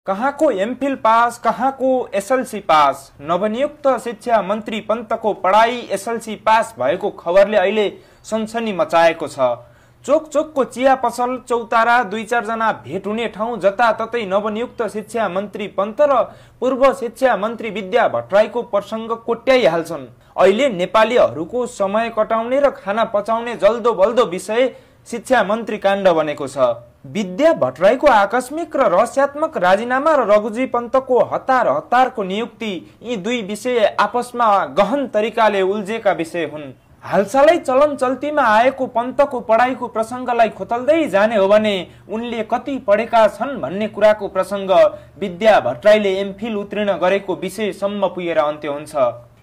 कहाँको MPhil pass, कहाँको SLC pass. नवनियुक्त शिक्षा मन्त्री पन्तको पढाइ एसएलसी पास भएको खबरले अहिले सनसनी मचाएको छ। चोक चोकको चिया पसल, चौतारा, 2-4 जना भेट हुने ठाउँ जताततै नवनियुक्त शिक्षा मन्त्री पन्त र पूर्व शिक्षा मन्त्री विद्या भट्टराईको प्रसङ्ग कोट्याइहाल्छन्। अहिले नेपालीहरूको समय कटाउने र खाना पचाउने जल्दो बल्दो विषय शिक्षा मन्त्री काण्ड बनेको छ। विद्या भट्टराईको आकस्मिक र रहस्यात्मक राजीनामा र रघुजी पन्तको हतारको नियुक्ति, यी दुई विषय आपसमा गहन तरिकाले उल्झेका विषय हुन्। हालसालै चलन चल्तीमा आएको पन्तको पढाइको प्रसङ्गलाई खोतल्दै जाने हो भने उनले कति पढेका छन् भन्ने कुराको प्रसङ्ग विद्या भट्टराईले एमफिल उत्तीर्ण गरेको विषयसम्म पुगेर अन्त्य हुन्छ।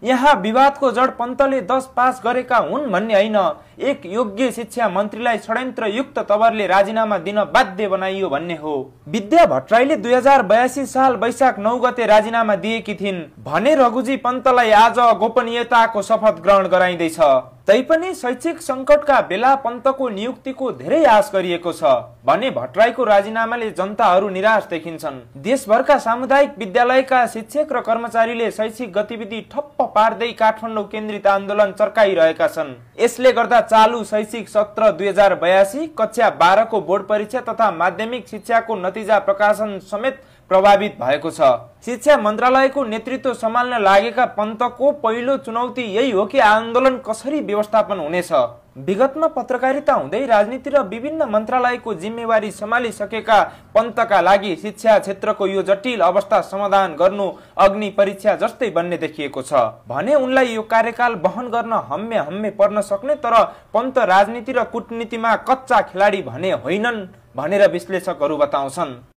यहाँ विवादको जड पन्तले 10 पास गरेका हुन् भन्ने होइन, एक योग्य शिक्षा मन्त्रीलाई षड्यन्त्रयुक्त तवरले राजीनामा दिन बाध्य बनाइयो भन्ने हो। विद्या भट्टराईले 2082 साल वैशाख 9 गते राजीनामा दिएकी थिइन् भने रघुजी पन्तलाई आज गोपनीयताको शपथ ग्रहण गराइँदैछ। तैपनि शैक्षिक संकटका बेला पन्तको नियुक्तिको धेरै आश गरिएको छ भने भट्टराईको राजीनामाले जनताहरू निराश देखिन्छन्। देशभरका सामुदायिक विद्यालयका शिक्षक र कर्मचारीले शैक्षिक गतिविधि ठप्प पार्दै काठमाडौँ केन्द्रित आन्दोलन चर्काइरहेका छन्। यसले गर्दा चालु शैक्षिक सत्र 2082 कक्षा 12 को बोर्ड परीक्षा तथा माध्यमिक शिक्षाको नतिजा प्रकाशन समेत प्रभावित भएको छ। शिक्षा मन्त्रालयको नेतृत्व सम्हाल्न लागेका पन्तको पहिलो चुनौती यही हो कि आन्दोलन कसरी व्यवस्थापन हुनेछ। विगतमा पत्रकारिता हुँदै राजनीति र विभिन्न मन्त्रालयको जिम्मेवारी सम्हालिसकेका पन्तका लागि शिक्षा क्षेत्रको यो जटिल अवस्था समाधान गर्नु अग्नि परीक्षा जस्तै बन्ने देखिएको छ भने उनलाई यो कार्यकाल वहन गर्न हम्मे पर्न सक्ने, तर पन्त राजनीति र कूटनीतिमा कच्चा खेलाडी भने होइनन् भनेर विश्लेषकहरू बताउँछन्।